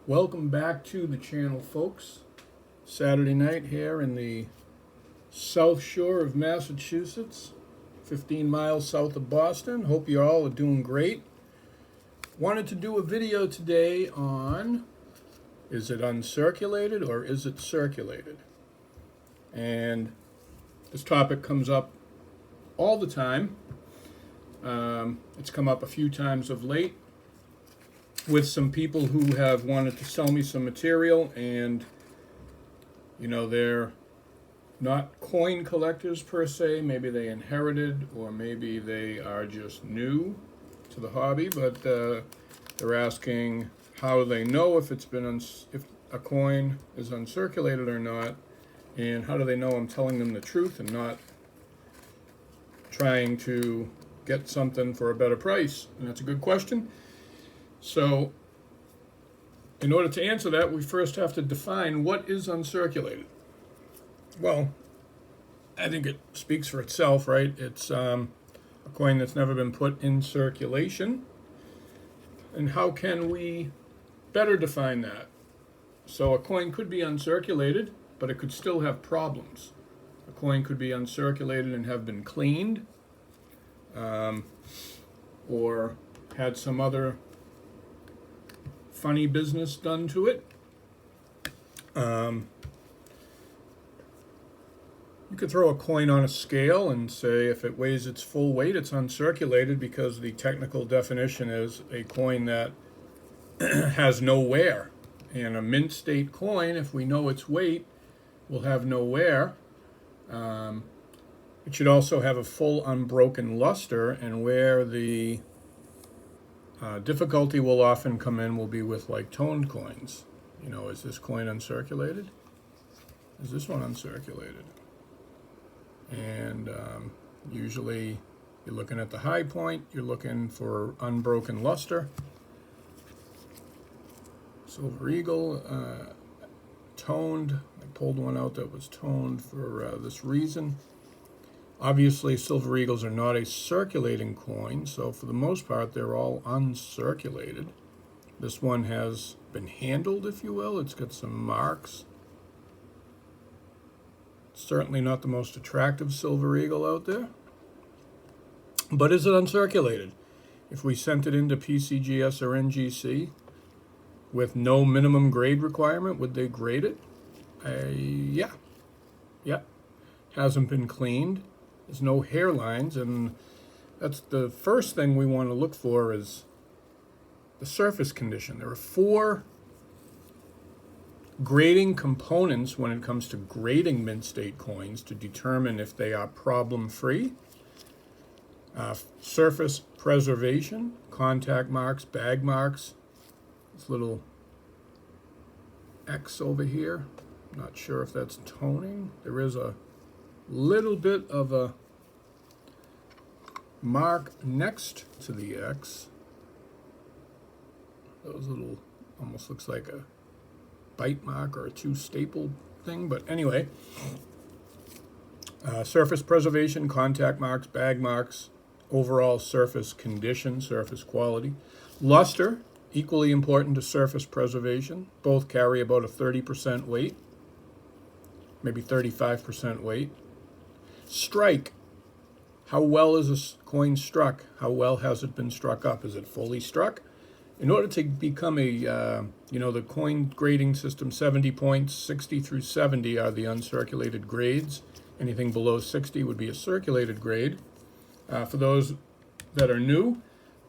Welcome back to the channel, folks. Saturday night here in the South Shore of Massachusetts, 15 miles south of Boston. Hope you all are doing great. Wanted to do a video today on, is it uncirculated or is it circulated? And this topic comes up all the time. It's come up a few times of late with some people who have wanted to sell me some material, and they're not coin collectors per se. Maybe they inherited, or maybe they are just new to the hobby, but they're asking how they know if it's been if a coin is uncirculated or not, and how do they know I'm telling them the truth and not trying to get something for a better price. And that's a good question. So in order to answer that, we first have to define what is uncirculated. Well, I think it speaks for itself, right? It's a coin that's never been put in circulation. And how can we better define that? So a coin could be uncirculated, but it could still have problems. A coin could be uncirculated and have been cleaned, or had some other funny business done to it. You could throw a coin on a scale and say if it weighs its full weight, it's uncirculated, because the technical definition is a coin that has no wear. And a mint state coin, if we know its weight, will have no wear. It should also have a full unbroken luster, and where the difficulty will often come in will be with like toned coins. Is this coin uncirculated? Is this one uncirculated? And usually you're looking at the high point, you're looking for unbroken luster. Silver Eagle, toned. I pulled one out that was toned for this reason. Obviously, Silver Eagles are not a circulating coin, so for the most part, they're all uncirculated. This one has been handled, if you will. It's got some marks. Certainly not the most attractive Silver Eagle out there. But is it uncirculated? If we sent it into PCGS or NGC with no minimum grade requirement, would they grade it? Yeah. Hasn't been cleaned. There's no hairlines, and that's the first thing we want to look for is the surface condition. There are 4 grading components when it comes to grading mint state coins to determine if they are problem-free. Surface preservation, contact marks, bag marks. This little X over here, not sure if that's toning. There is a little bit of a mark next to the X. Those little, almost looks like a bite mark or a 2 staple thing, but anyway. Surface preservation, contact marks, bag marks, overall surface condition, surface quality. Luster, equally important to surface preservation. Both carry about a 30% weight, maybe 35% weight. Strike. How well is a coin struck? How well has it been struck up? Is it fully struck? In order to become a, the coin grading system, 70 points, 60 through 70 are the uncirculated grades. Anything below 60 would be a circulated grade. For those that are new,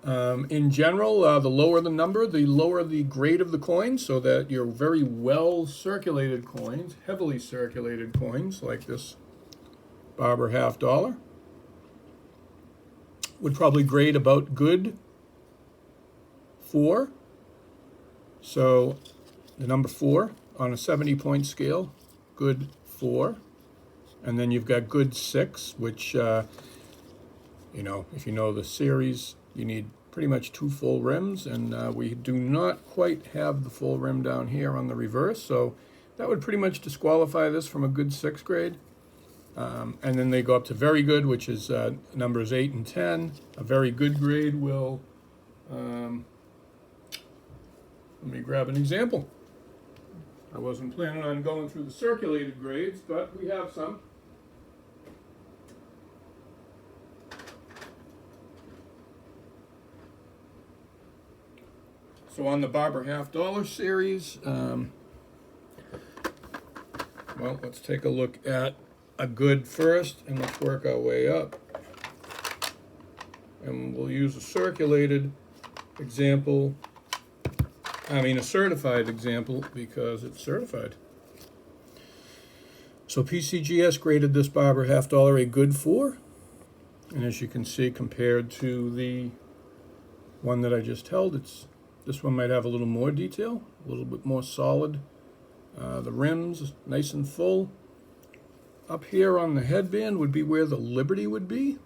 in general, the lower the number, the lower the grade of the coin, so that your very well circulated coins, heavily circulated coins, like this Barber $50, would probably grade about good 4. So the number 4 on a 70-point scale, good 4. And then you've got good 6, which, if you know the series, you need pretty much 2 full rims, and we do not quite have the full rim down here on the reverse, so that would pretty much disqualify this from a good 6 grade. And then they go up to very good, which is numbers 8 and 10. A very good grade will Let me grab an example. I wasn't planning on going through the circulated grades, but we have some. So on the Barber $half series, well, let's take a look at a good first, and let's work our way up. And we'll use a circulated example. A certified example because it's certified. So PCGS graded this Barber $half a good 4. And as you can see, compared to the one that I just held, this one might have a little more detail, a little bit more solid. The rims, nice and full. Up here on the headband would be where the Liberty would be.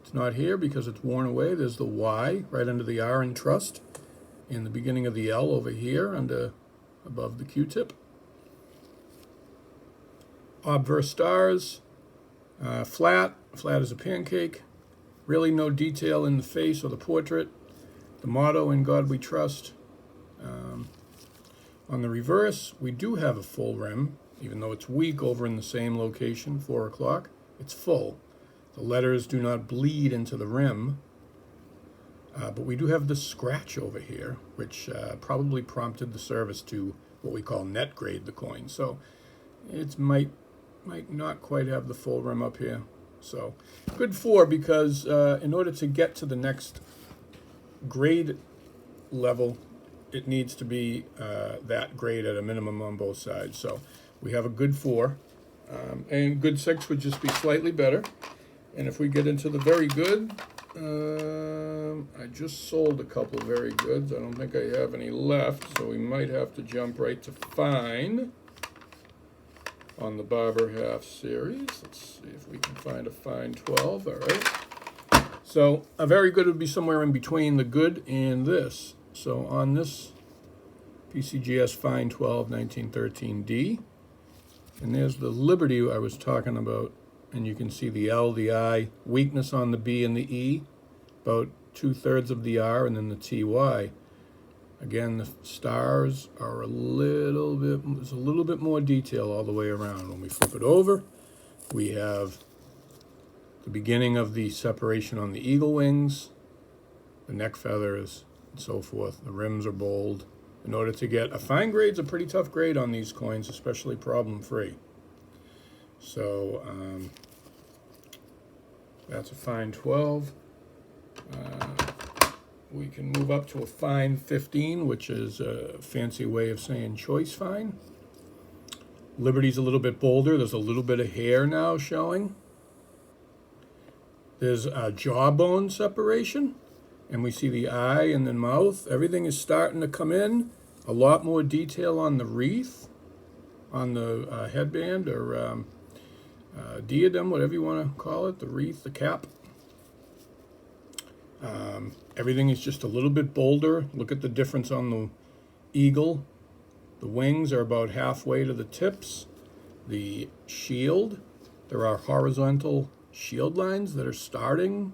It's not here because it's worn away. There's the Y right under the R in trust. And the beginning of the L over here above the Q-tip. Obverse stars, flat as a pancake. Really no detail in the face or the portrait. The motto, "In God We Trust." On the reverse, we do have a full rim, even though it's weak over in the same location, 4 o'clock. It's full. The letters do not bleed into the rim. But we do have this scratch over here, which probably prompted the service to what we call net grade the coin. So it might not quite have the full rim up here. So good 4 because in order to get to the next grade level, it needs to be that grade at a minimum on both sides. So we have a good 4. And good 6 would just be slightly better. And if we get into the very good, I just sold a couple of very goods. I don't think I have any left, so we might have to jump right to fine on the Barber half series. Let's see if we can find a fine 12. All right. So a very good would be somewhere in between the good and this. So on this PCGS fine 12 1913D, and there's the Liberty I was talking about. And you can see the L, the I, weakness on the B and the E, about 2/3 of the R, and then the TY. Again, the stars are there's a little bit more detail all the way around. When we flip it over, we have the beginning of the separation on the eagle wings, the neck feathers, and so forth. The rims are bold. In order to get a fine grade, it's a pretty tough grade on these coins, especially problem-free. So that's a fine 12. We can move up to a fine 15, which is a fancy way of saying choice fine. Liberty's a little bit bolder. There's a little bit of hair now showing. There's a jawbone separation, and we see the eye and the mouth. Everything is starting to come in. A lot more detail on the wreath, on the headband, or diadem, whatever you want to call it, the wreath, the cap. Everything is just a little bit bolder. Look at the difference on the eagle. The wings are about halfway to the tips. The shield, there are horizontal shield lines that are starting,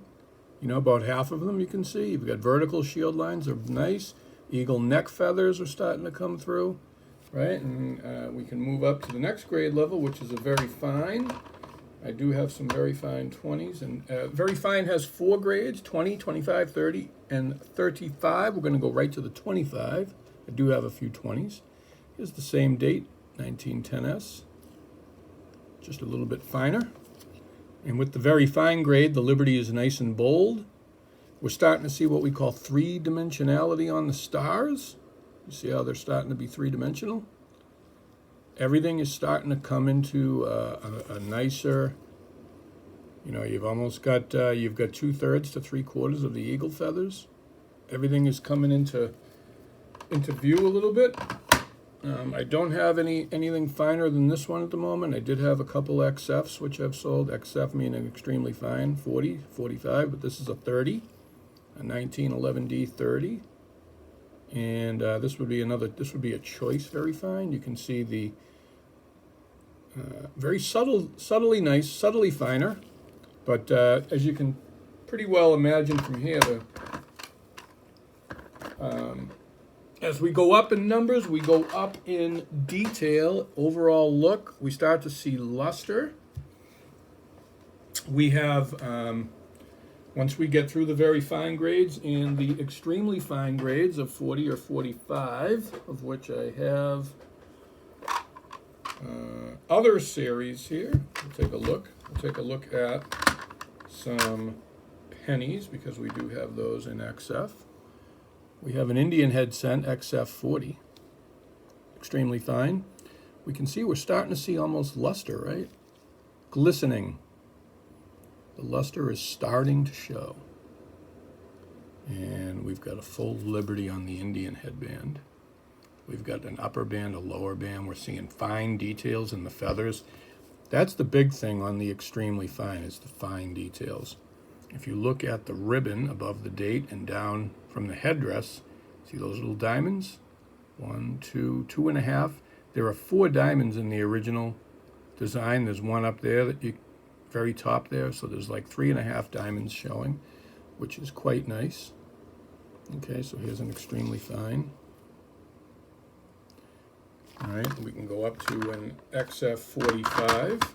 about half of them you can see. You've got vertical shield lines, they're nice. Eagle neck feathers are starting to come through, right? And we can move up to the next grade level, which is a very fine. I do have some very fine 20s, and very fine has 4 grades, 20, 25, 30, and 35. We're going to go right to the 25. I do have a few 20s. Here's the same date, 1910S. Just a little bit finer. And with the very fine grade, the Liberty is nice and bold. We're starting to see what we call 3-dimensionality on the stars. You see how they're starting to be 3-dimensional? Everything is starting to come into a nicer, you've almost got, you've got 2/3 to 3/4 of the eagle feathers. Everything is coming into view a little bit. I don't have anything finer than this one at the moment. I did have a couple XFs, which I've sold. XF meaning extremely fine, 40, 45, but this is a 30, a 1911D 30. And this would be a choice very fine. You can see the very subtly nice, subtly finer. But as you can pretty well imagine from here, As we go up in numbers, we go up in detail. Overall look, we start to see luster. We have, once we get through the very fine grades and the extremely fine grades of 40 or 45, of which I have other series here. We'll take a look. We'll take a look at some pennies, because we do have those in XF. We have an Indian head cent XF40, extremely fine. We can see we're starting to see almost luster, right? Glistening. The luster is starting to show. And we've got a full Liberty on the Indian headband. We've got an upper band, a lower band. We're seeing fine details in the feathers. That's the big thing on the extremely fine, is the fine details. If you look at the ribbon above the date and down from the headdress, see those little diamonds? 1, 2, 2.5. There are 4 diamonds in the original design. There's one up there that you very top there, so there's like 3.5 diamonds showing, which is quite nice. Okay, so here's an extremely fine. All right, we can go up to an XF45.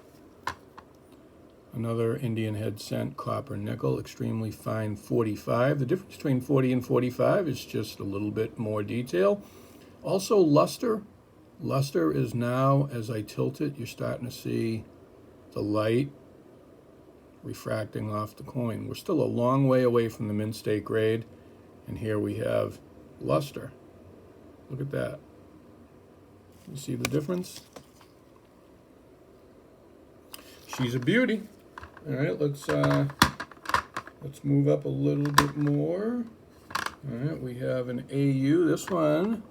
Another Indian head cent copper nickel, extremely fine 45. The difference between 40 and 45 is just a little bit more detail. Also luster. Luster is now, as I tilt it, you're starting to see the light refracting off the coin. We're still a long way away from the mint state grade, and here we have luster. Look at that. You see the difference? She's a beauty. All right, let's move up a little bit more. All right, we have an AU. This one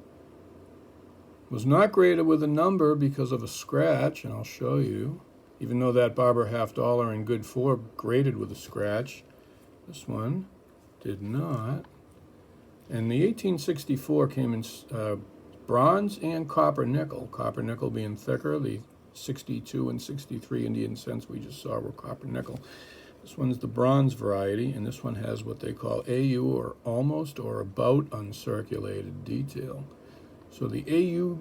was not graded with a number because of a scratch, and I'll show you. Even though that Barber $50 in good 4 graded with a scratch, this one did not. And the 1864 came in bronze and copper nickel being thicker. The 62 and 63 Indian cents we just saw were copper nickel. This one's the bronze variety, and this one has what they call AU, or almost or about uncirculated detail. So the AU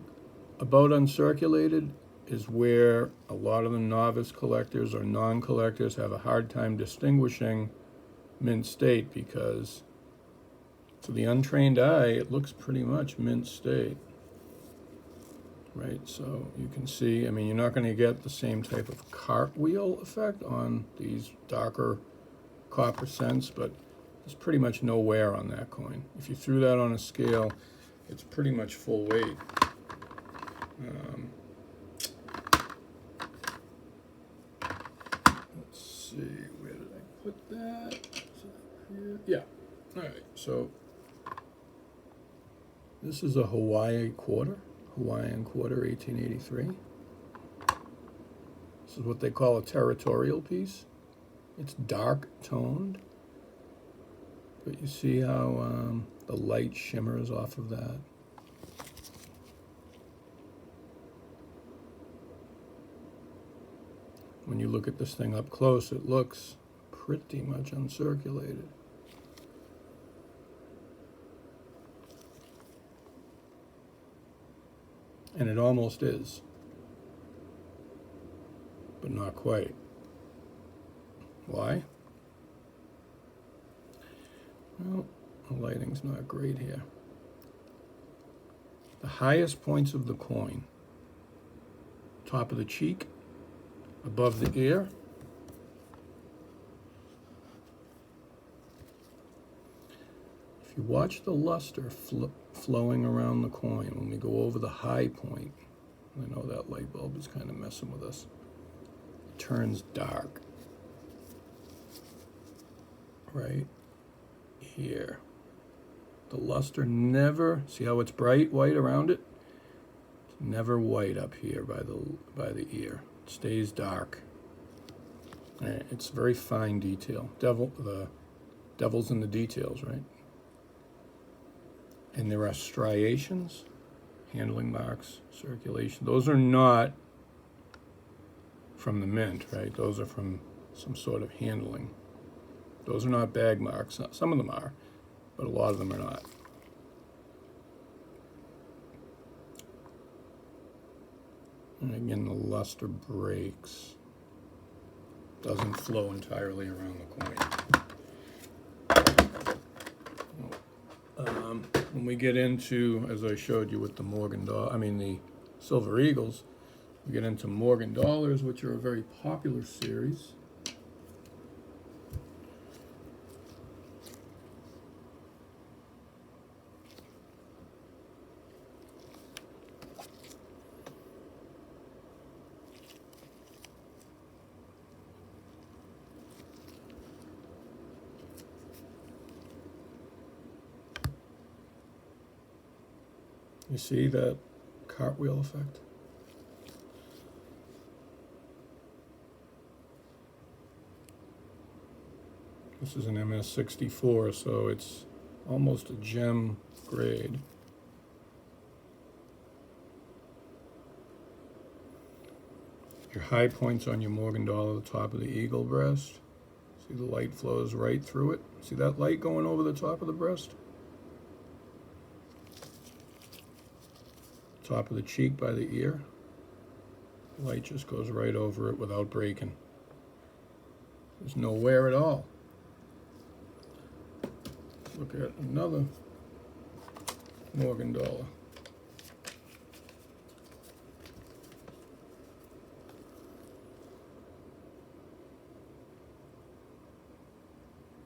about uncirculated is where a lot of the novice collectors or non-collectors have a hard time distinguishing mint state, because to the untrained eye it looks pretty much mint state. Right, so you can see, I mean, you're not going to get the same type of cartwheel effect on these darker copper cents, but there's pretty much no wear on that coin. If you threw that on a scale, it's pretty much full weight. Let's see, where did I put that? Is it here? Yeah, all right, so this is a Hawaiian quarter, 1883. This is what they call a territorial piece. It's dark toned, but you see how the light shimmers off of that. When you look at this thing up close, it looks pretty much uncirculated. And it almost is, but not quite. Why? Well, the lighting's not great here. The highest points of the coin, top of the cheek, above the ear, if you watch the luster flowing around the coin, when we go over the high point, I know that light bulb is kind of messing with us, it turns dark right here. The luster never, see how it's bright white around it? It's never white up here by the ear. It stays dark. It's very fine detail. The devil's in the details, right? And there are striations, handling marks, circulation. Those are not from the mint, right? Those are from some sort of handling. Those are not bag marks. Some of them are, but a lot of them are not. And again, the luster breaks. Doesn't flow entirely around the coin. When we get into, as I showed you with the the Silver Eagles, we get into Morgan Dollars, which are a very popular series. You see that cartwheel effect? This is an MS64, so it's almost a gem grade. Your high points on your Morgan Dollar, the top of the eagle breast. See the light flows right through it? See that light going over the top of the breast? Top of the cheek by the ear. Light just goes right over it without breaking. There's no wear at all. Look at another Morgan Dollar.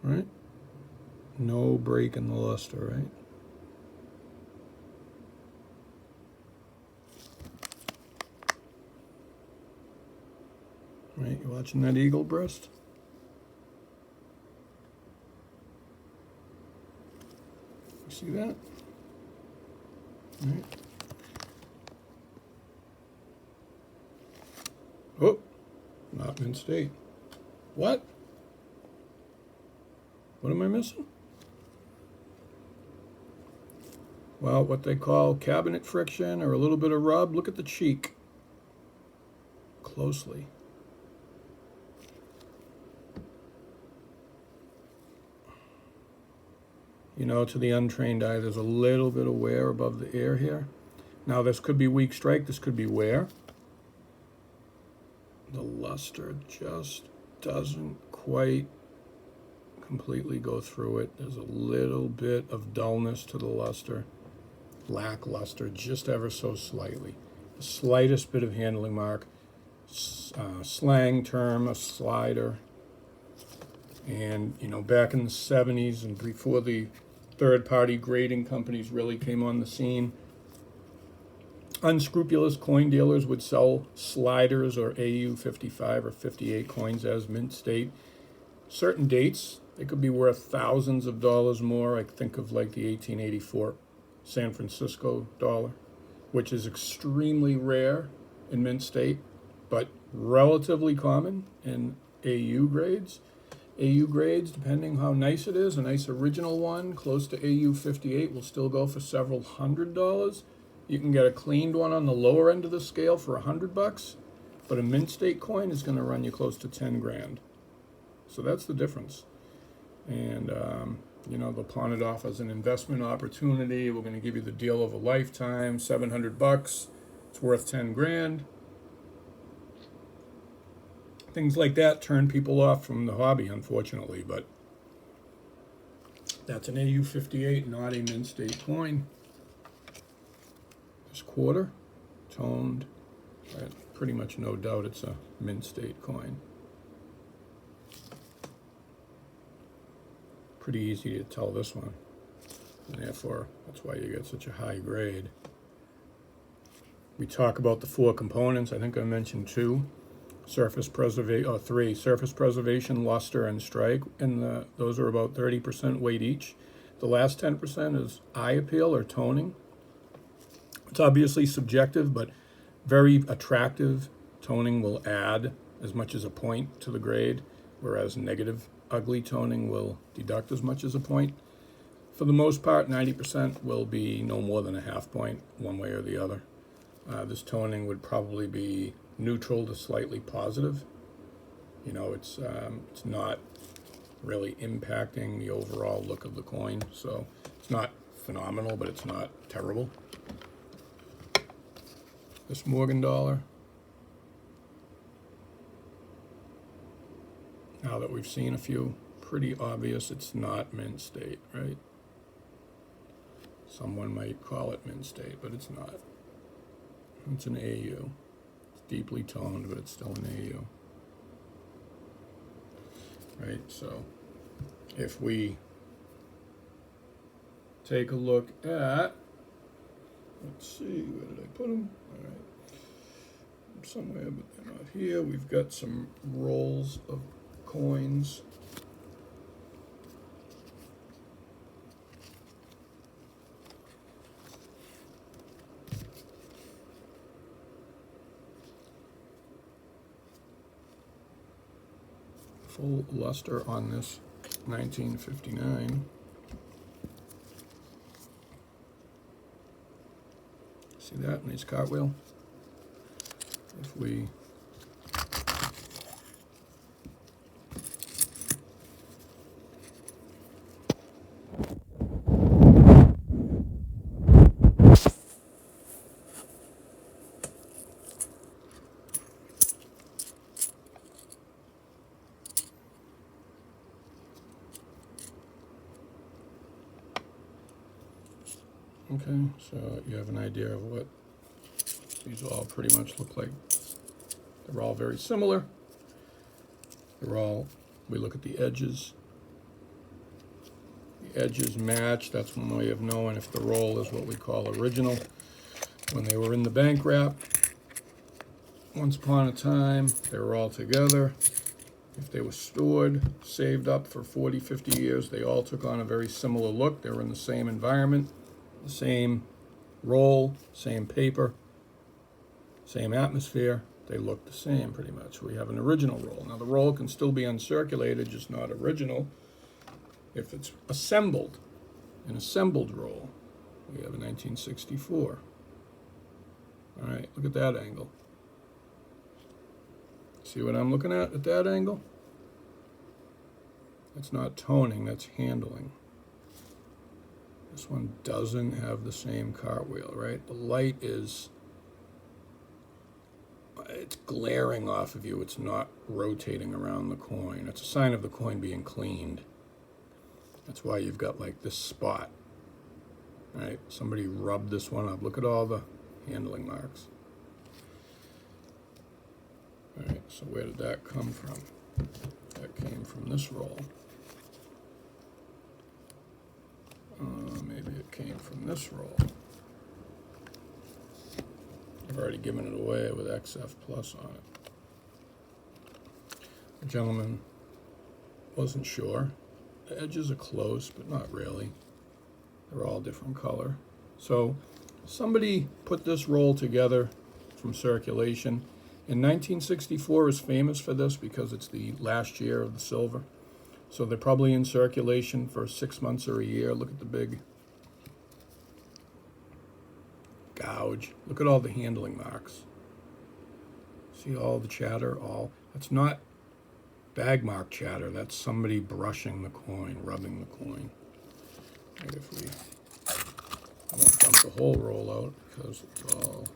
Right? No break in the luster, right? Right, you watching that eagle breast? You see that? Right. Oh, not mint state. What? What am I missing? Well, what they call cabinet friction or a little bit of rub. Look at the cheek closely. You know, to the untrained eye, there's a little bit of wear above the ear here. Now, this could be weak strike, this could be wear. The luster just doesn't quite completely go through it. There's a little bit of dullness to the luster, lackluster, just ever so slightly. The slightest bit of handling mark, slang term, a slider. And, you know, back in the 70s and before the third-party grading companies really came on the scene, unscrupulous coin dealers would sell sliders or AU 55 or 58 coins as mint state. Certain dates, they could be worth thousands of dollars more. I think of like the 1884 San Francisco dollar, which is extremely rare in mint state, but relatively common in AU grades. AU grades, depending how nice it is, a nice original one close to AU 58 will still go for several $100s. You can get a cleaned one on the lower end of the scale for $100, but a mint state coin is going to run you close to 10 grand. So that's the difference. And you know, they'll pawn it off as an investment opportunity. We're going to give you the deal of a lifetime, $700. It's worth 10 grand. Things like that turn people off from the hobby, unfortunately, but that's an AU 58, not a mint state coin. This quarter, toned, pretty much no doubt it's a mint state coin. Pretty easy to tell this one, and therefore that's why you get such a high grade. We talk about the four components. I think I mentioned two. Surface preservation, luster, and strike, and those are about 30% weight each. The last 10% is eye appeal or toning. It's obviously subjective, but very attractive toning will add as much as a point to the grade, whereas negative, ugly toning will deduct as much as a point. For the most part, 90% will be no more than a half point, one way or the other. This toning would probably be neutral to slightly positive. You know, it's not really impacting the overall look of the coin, so it's not phenomenal, but it's not terrible. This Morgan Dollar, Now that we've seen a few, pretty obvious it's not mint state, right? Someone might call it mint state, but it's not. It's an AU. It's deeply toned, but it's still an AU. Right, so if we take a look at, let's see, where did I put them? All right, somewhere, but they're not here. We've got some rolls of coins. Full luster on this 1959. See that? Nice cartwheel. If we okay, so you have an idea of what these all pretty much look like. They're all very similar. They're all, we look at the edges. The edges match. That's one way of knowing if the roll is what we call original. When they were in the bank wrap, once upon a time, they were all together. If they were stored, saved up for 40, 50 years, they all took on a very similar look. They were in the same environment, the same roll, same paper, same atmosphere. They look the same pretty much. We have an original roll. Now the roll can still be uncirculated, just not original. If it's assembled, an assembled roll, we have a 1964. All right, look at that angle. See what I'm looking at that angle? That's not toning, that's handling. This one doesn't have the same cartwheel, right? The light is, it's glaring off of you. It's not rotating around the coin. It's a sign of the coin being cleaned. That's why you've got like this spot, right? Somebody rubbed this one up. Look at all the handling marks. All right, so where did that come from? That came from this roll. Maybe it came from this roll. I've already given it away with XF plus on it. The gentleman wasn't sure. The edges are close, but not really. They're all different color. So somebody put this roll together from circulation. In 1964 is famous for this because it's the last year of the silver. So they're probably in circulation for 6 months or a year. Look at the big gouge. Look at all the handling marks. See all the chatter? That's not bag mark chatter. That's somebody brushing the coin, rubbing the coin. And if we, I won't dump the whole roll out because it's all,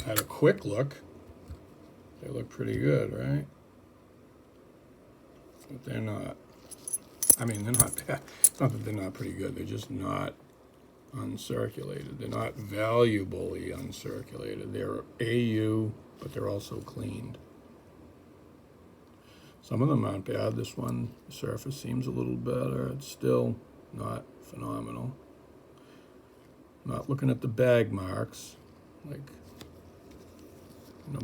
at a quick look, they look pretty good, right? But they're not. I mean, they're not that. It's not that they're not pretty good. They're just not uncirculated. They're not valuably uncirculated. They're AU, but they're also cleaned. Some of them aren't bad. This one, the surface seems a little better. It's still not phenomenal. Not looking at the bag marks. Like,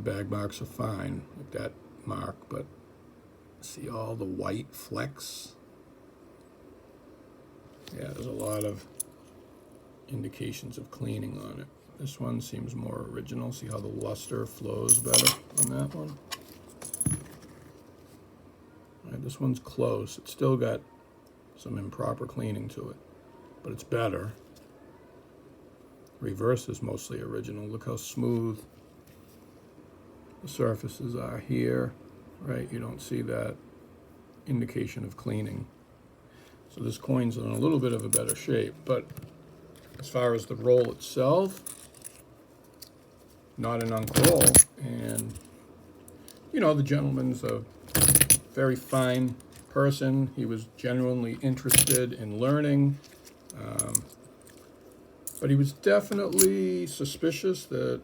bag marks are fine, like that mark, but see all the white flecks? Yeah, there's a lot of indications of cleaning on it. This one seems more original. See how the luster flows better on that one? All right, this one's close. It's still got some improper cleaning to it, but it's better. Reverse is mostly original. Look how smooth the surfaces are here, right? You don't see that indication of cleaning. So this coin's in a little bit of a better shape, but as far as the roll itself, not an unk roll. And, the gentleman's a very fine person. He was genuinely interested in learning. But he was definitely suspicious that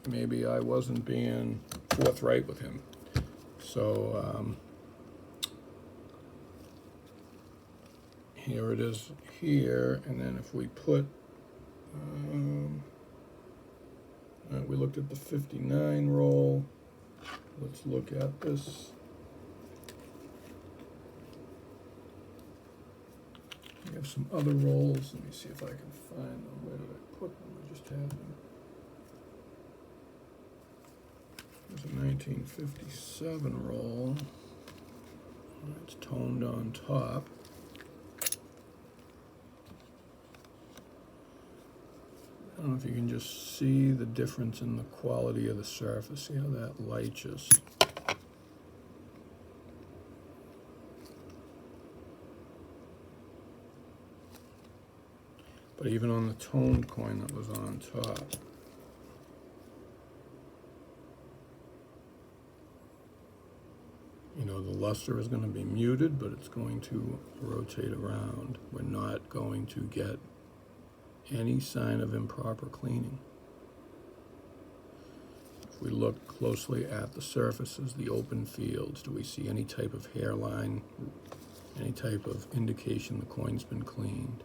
maybe I wasn't being forthright with him. So here it is here, and then if we put, we looked at the 59 roll. Let's look at this. We have some other rolls. Let me see if I can find them. Where did I put them? I just had them. There's a 1957 roll. It's toned on top. I don't know if you can just see the difference in the quality of the surface. See how that light just... But even on the toned coin that was on top, you know, the luster is going to be muted, but it's going to rotate around. We're not going to get any sign of improper cleaning. If we look closely at the surfaces, the open fields, do we see any type of hairline, any type of indication the coin's been cleaned?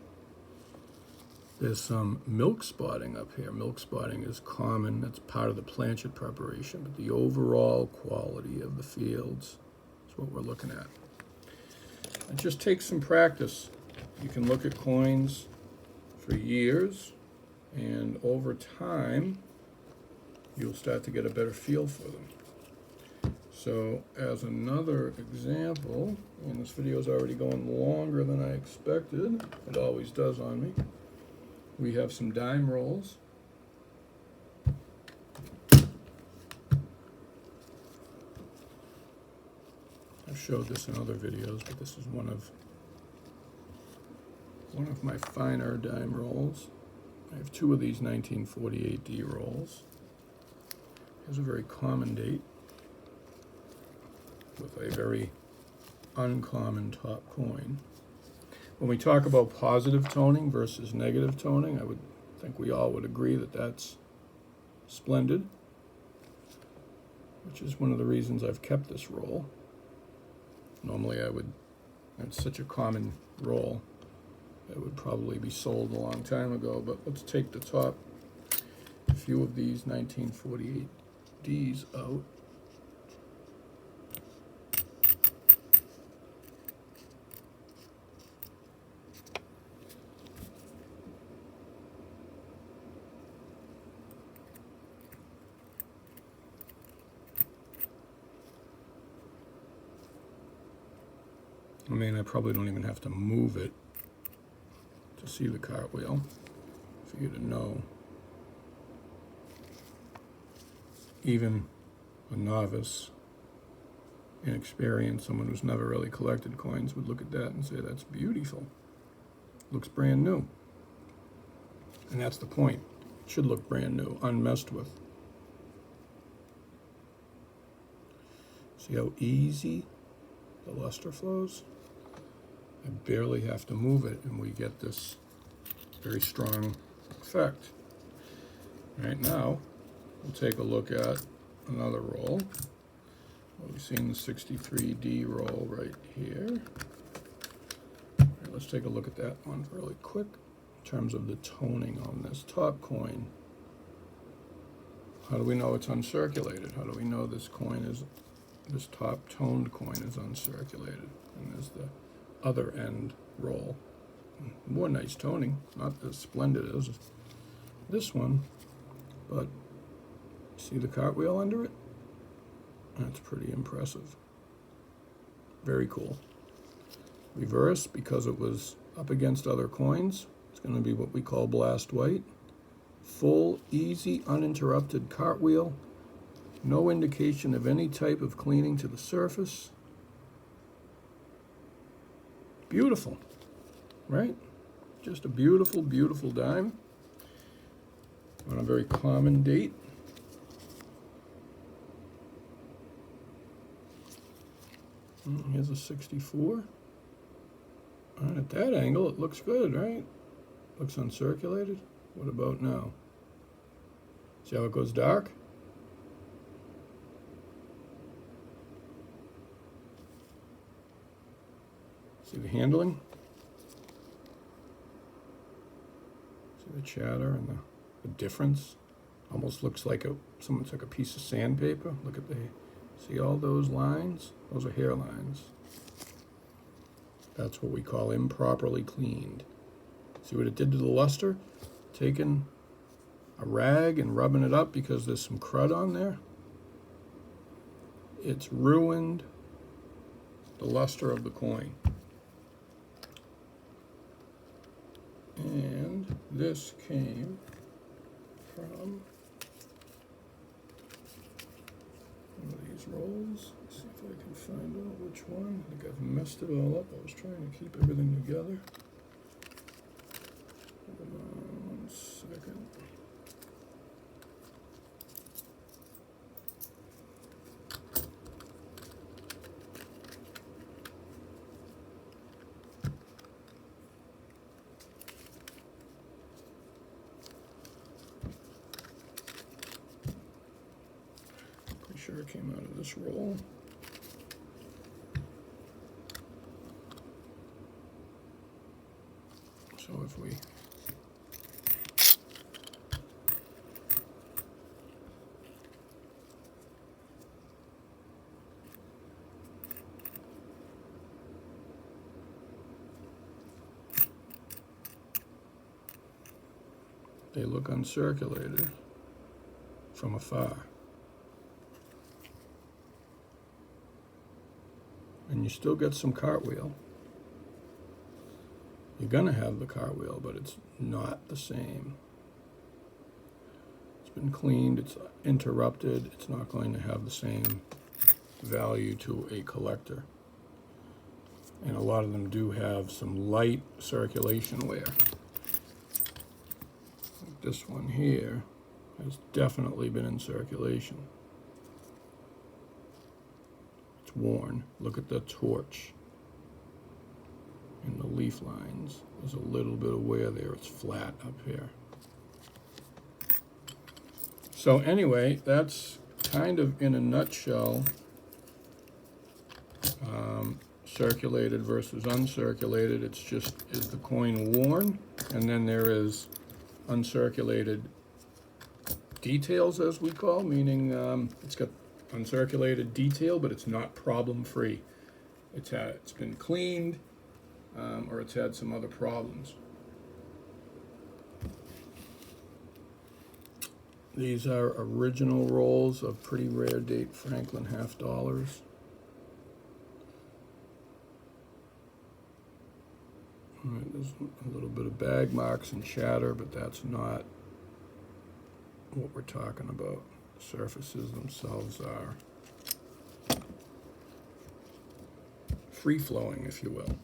There's some milk spotting up here. Milk spotting is common. That's part of the planchet preparation, but the overall quality of the fields is what we're looking at. It just takes some practice. You can look at coins for years, and over time, you'll start to get a better feel for them. So as another example, and this video is already going longer than I expected, it always does on me. We have some dime rolls. I've showed this in other videos, but this is one of my finer dime rolls. I have two of these 1948D rolls. Here's a very common date with a very uncommon top coin. When we talk about positive toning versus negative toning, I would think we all would agree that that's splendid, which is one of the reasons I've kept this roll. Normally it's such a common roll, it would probably be sold a long time ago, but let's take the top few of these 1948Ds out. I mean, I probably don't even have to move it to see the cartwheel for you to know. Even a novice, inexperienced, someone who's never really collected coins would look at that and say, that's beautiful. Looks brand new. And that's the point. It should look brand new, unmessed with. See how easy the luster flows? I barely have to move it, and we get this very strong effect. Right now, we'll take a look at another roll. We've seen the 63D roll right here. All right, let's take a look at that one really quick in terms of the toning on this top coin. How do we know it's uncirculated? How do we know this top toned coin is uncirculated? And there's the other end roll. More nice toning, not as splendid as this one, but see the cartwheel under it? That's pretty impressive. Very cool. Reverse, because it was up against other coins, it's going to be what we call blast white. Full, easy, uninterrupted cartwheel. No indication of any type of cleaning to the surface. Beautiful, right? Just a beautiful, beautiful dime on a very common date. Here's a 64. And at that angle, it looks good, right? Looks uncirculated. What about now? See how it goes dark? See the handling? See the chatter and the difference? Almost looks like someone took a piece of sandpaper. Look at see all those lines? Those are hair lines. That's what we call improperly cleaned. See what it did to the luster? Taking a rag and rubbing it up because there's some crud on there. It's ruined the luster of the coin. And this came from one of these rolls. Let's see if I can find out which one. I think I've messed it all up. I was trying to keep everything together. Hold on 1 second. Pretty sure it came out of this roll. So if we they look uncirculated from afar. And you still get some cartwheel. You're gonna have the cartwheel, but it's not the same. It's been cleaned, it's interrupted, it's not going to have the same value to a collector. And a lot of them do have some light circulation wear. Like this one here has definitely been in circulation. It's worn. Look at the torch in the leaf lines. There's a little bit of wear there. It's flat up here. So anyway, that's kind of in a nutshell circulated versus uncirculated. It's just, is the coin worn? And then there is uncirculated details, as we call, meaning it's got uncirculated detail, but it's not problem-free. It's been cleaned, or it's had some other problems. These are original rolls of pretty rare date Franklin half dollars. All right, there's a little bit of bag marks and chatter, but that's not what we're talking about. The surfaces themselves are free-flowing, if you will.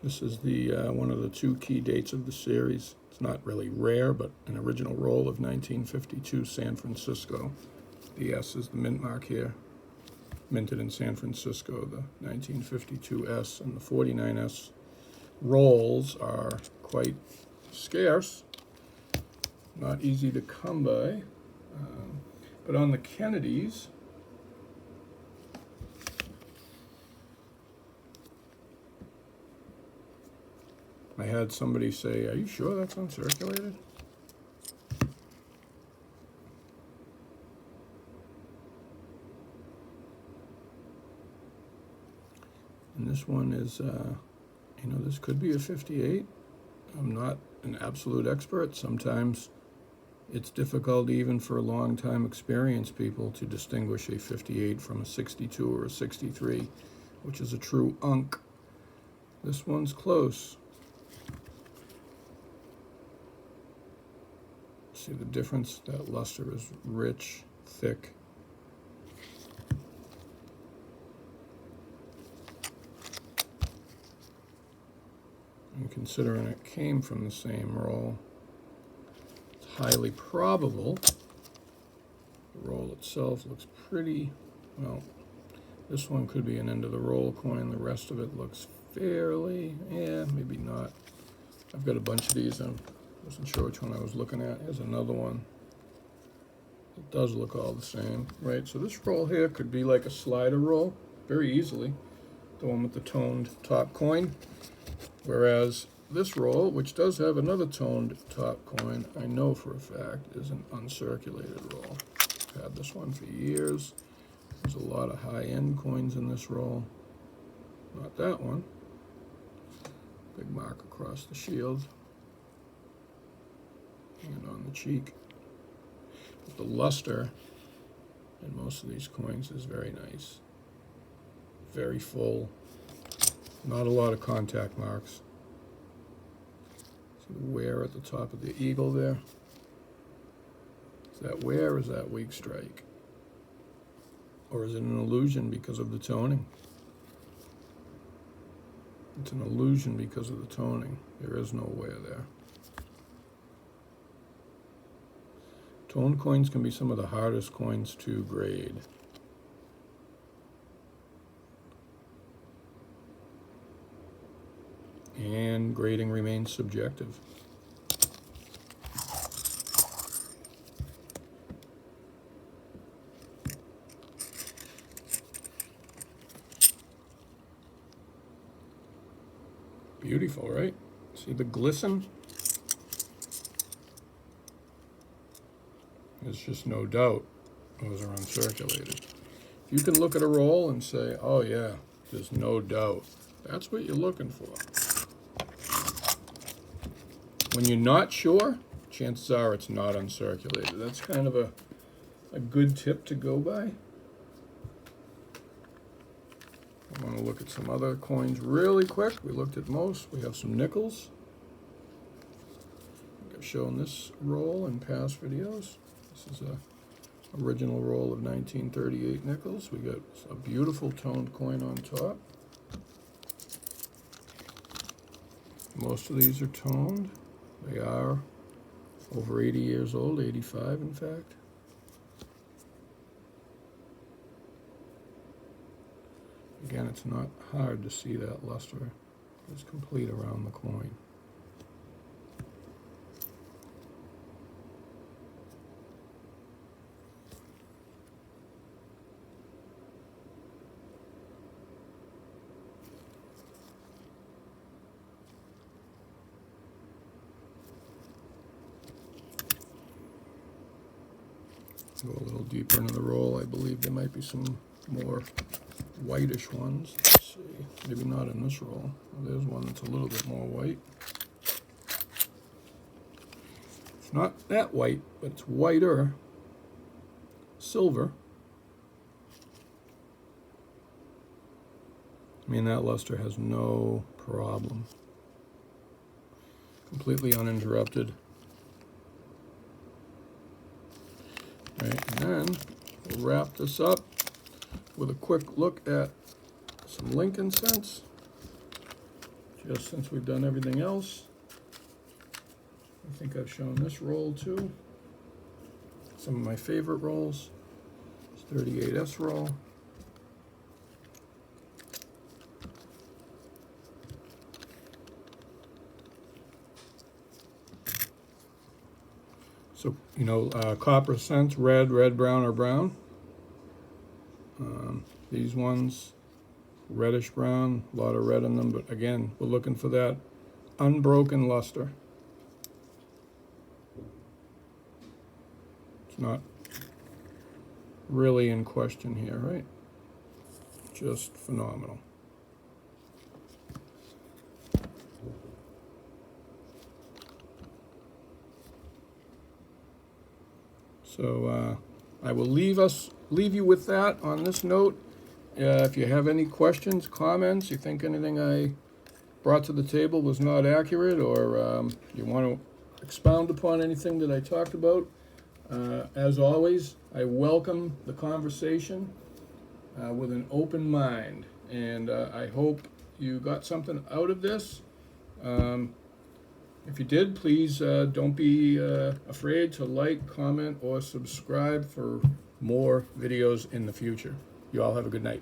This is the one of the two key dates of the series. It's not really rare, but an original roll of 1952 San Francisco. The S is the mint mark here. Minted in San Francisco, the 1952 S, and the 49S rolls are quite scarce. Not easy to come by. But on the Kennedys, I had somebody say, "Are you sure that's uncirculated?" And this one is, this could be a 58. I'm not an absolute expert. Sometimes it's difficult even for long-time experienced people to distinguish a 58 from a 62 or a 63, which is a true unk. This one's close. See the difference? That luster is rich, thick. And considering it came from the same roll, it's highly probable. The roll itself looks pretty, well, this one could be an end of the roll coin. The rest of it looks fairly, yeah, maybe not. I've got a bunch of these. I wasn't sure which one I was looking at. Here's another one. It does look all the same, right? So this roll here could be like a slider roll, very easily. The one with the toned top coin. Whereas this roll, which does have another toned top coin, I know for a fact is an uncirculated roll. I've had this one for years. There's a lot of high-end coins in this roll. Not that one. Big mark across the shield and on the cheek. But the luster in most of these coins is very nice. Very full. Not a lot of contact marks. See the wear at the top of the eagle there? Is that wear or is that weak strike? Or is it an illusion because of the toning? It's an illusion because of the toning. There is no wear there. Toned coins can be some of the hardest coins to grade. And grading remains subjective. Beautiful, right? See the glisten? There's just no doubt those are uncirculated. If you can look at a roll and say, oh yeah, there's no doubt, that's what you're looking for. When you're not sure, chances are it's not uncirculated. That's kind of a good tip to go by. I want to look at some other coins really quick. We looked at most. We have some nickels. I've shown this roll in past videos. This is a original roll of 1938 nickels. We got a beautiful toned coin on top. Most of these are toned. They are over 80 years old, 85 in fact. Again, it's not hard to see that luster. It's complete around the coin. Go a little deeper into the roll. I believe there might be some more whitish ones. Let's see. Maybe not in this roll. Oh, there's one that's a little bit more white. It's not that white, but it's whiter. Silver. I mean, that luster has no problem. Completely uninterrupted. Right, and then we'll wrap this up with a quick look at some Lincoln cents, just since we've done everything else. I think I've shown this roll too. Some of my favorite rolls. It's 38S roll. So, you know, copper cents, red, brown, or brown. These ones, reddish brown, a lot of red in them, but again, we're looking for that unbroken luster. It's not really in question here, right? Just phenomenal. So I will leave you with that on this note. If you have any questions, comments, you think anything I brought to the table was not accurate, or you want to expound upon anything that I talked about, as always, I welcome the conversation with an open mind, and I hope you got something out of this. If you did, please don't be afraid to like, comment, or subscribe for more videos in the future. You all have a good night.